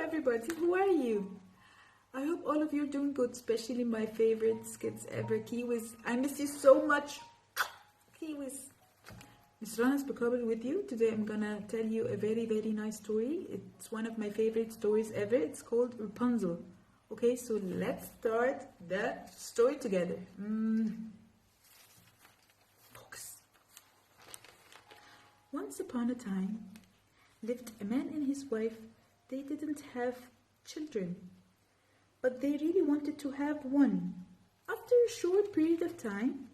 everybody, who are you? I hope all of you are doing good, especially my favorite skits ever, Kiwis. I miss you so much, Kiwis. Mrs Rana is probably with you. Today I'm gonna tell you a very, very nice story. It's one of my favorite stories ever. It's called Rapunzel. Okay, so let's start the story together. Focus. Once upon a time, lived a man and his wife. They didn't have children, but they really wanted to have one. After a short period of time,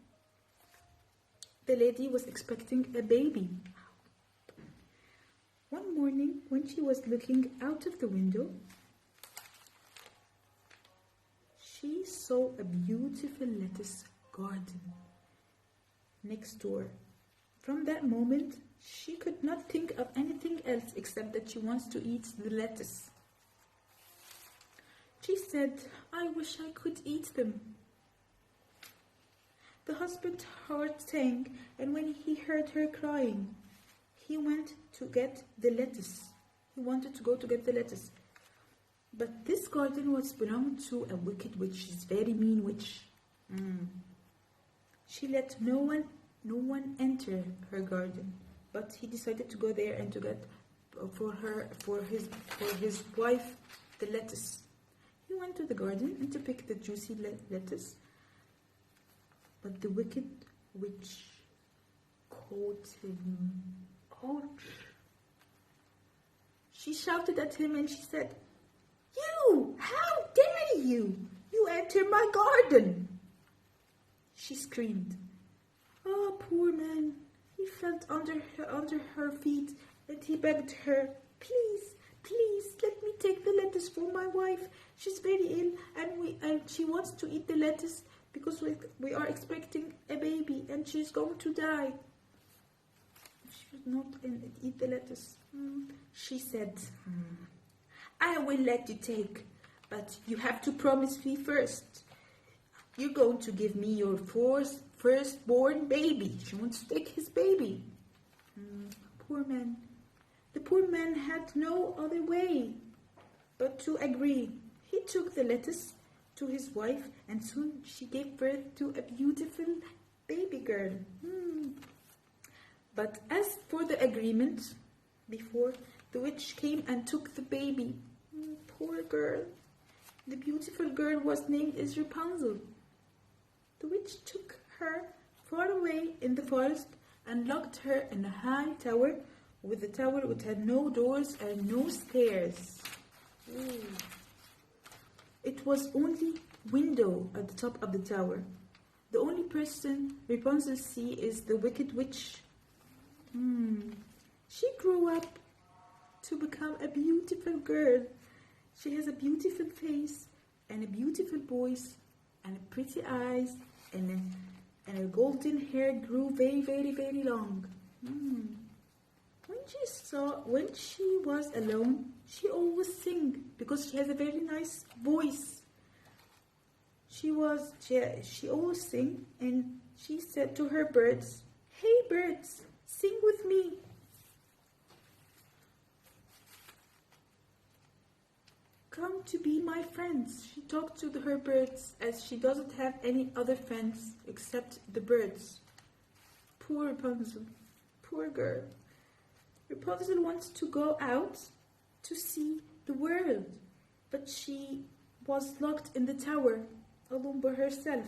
the lady was expecting a baby. One morning, when she was looking out of the window, she saw a beautiful lettuce garden next door. From that moment, she could not think of anything else except that she wants to eat the lettuce. She said, "I wish I could eat them." The husband's heart sank, and when he heard her crying, he went to get the lettuce. He wanted to go to get the lettuce. But this garden was belonged to a wicked witch. She's a very mean witch. She let no one enter her garden, but he decided to go there and to get for his wife the lettuce. He went to the garden and to pick the juicy lettuce, but the wicked witch caught him. Ouch! She shouted at him and she said, "You! How dare you! You enter my garden!" She screamed. Oh, poor man. He felt under her feet and he begged her, "Please, please, let me take the lettuce for my wife. She's very ill and she wants to eat the lettuce because we are expecting a baby and she's going to die. She should not eat the lettuce." She said, "I will let you take, but you have to promise me first. You're going to give me your firstborn baby." She wants to take his baby. Poor man. The poor man had no other way but to agree. He took the lettuce to his wife, and soon she gave birth to a beautiful baby girl. But as for the agreement, before the witch came and took the baby, poor girl. The beautiful girl was named as Rapunzel. The witch took her far away in the forest and locked her in a high tower with a tower which had no doors and no stairs. It was only window at the top of the tower. The only person Rapunzel sees is the wicked witch. She grew up to become a beautiful girl. She has a beautiful face and a beautiful voice and pretty eyes, and her golden hair grew very, very, very long. When she was alone, she always sang because she has a very nice voice. She always sang, and she said to her birds, "Hey birds, sing with me." "Come to be my friends." She talked to her birds as she doesn't have any other friends except the birds. Poor Rapunzel. Poor girl. Rapunzel wants to go out to see the world, but she was locked in the tower alone by herself.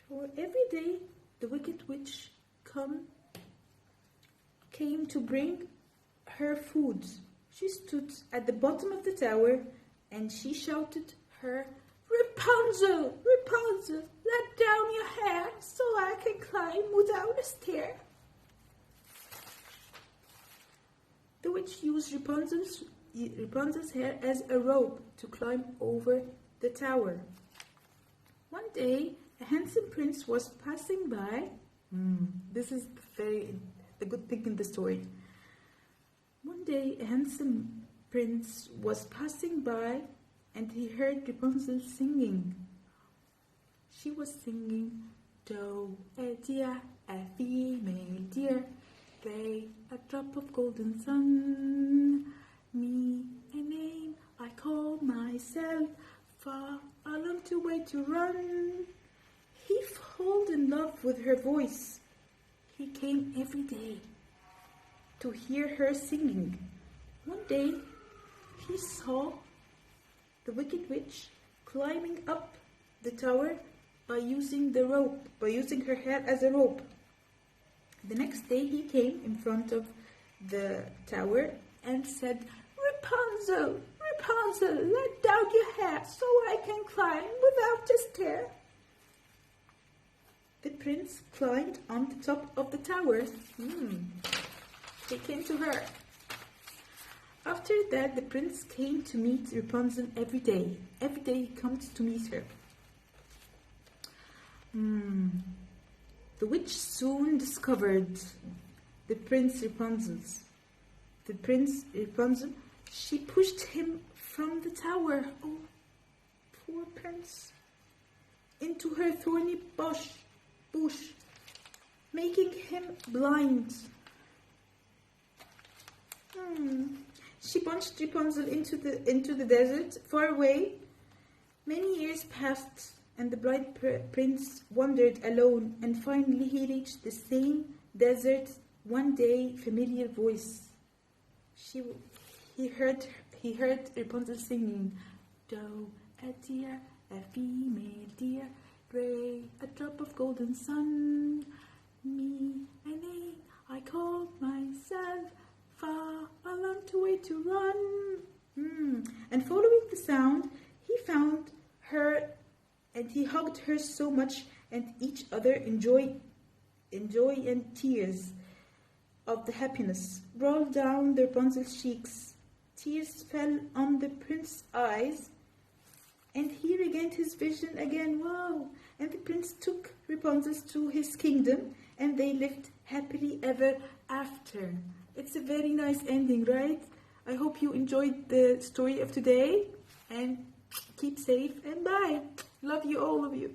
So every day the wicked witch came to bring her food. She stood at the bottom of the tower and she shouted her, "Rapunzel, Rapunzel, let down your hair so I can climb without a stair." The witch used Rapunzel's hair as a rope to climb over the tower. One day, a handsome prince was passing by. This is the good thing in the story. One day, a handsome prince was passing by and he heard Rapunzel singing. She was singing, "Do a dear, a female deer, Ray, a drop of golden sun. Me, a name I call myself. Far a long way to run. He fell in love with her voice. He came every day to hear her singing. One day, he saw the wicked witch climbing up the tower by using her hair as a rope. The next day he came in front of the tower and said, Rapunzel, Rapunzel, let down your hair so I can climb without a stair. The prince climbed on the top of the tower. He came to her. After that, the prince came to meet Rapunzel every day. Every day he comes to meet her. The witch soon discovered the Prince Rapunzel. She pushed him from the tower. Oh, poor prince. Into her thorny bush, making him blind. She punched Rapunzel into the desert, far away. Many years passed, and the blind prince wandered alone, and finally he reached the same desert. One day, familiar voice. He heard Rapunzel singing, "Doe, a deer, a female deer, Ray, a drop of golden sun. Me, a name I call myself. Far a long way to run." And following the sound, he found her, and he hugged her so much, and each other in joy and tears of the happiness rolled down the Rapunzel's cheeks. Tears fell on the prince's eyes, and he regained his vision again. Wow! And the prince took Rapunzel to his kingdom, and they lived happily ever after. It's a very nice ending, right? I hope you enjoyed the story of today, and keep safe, and bye. Love you, all of you.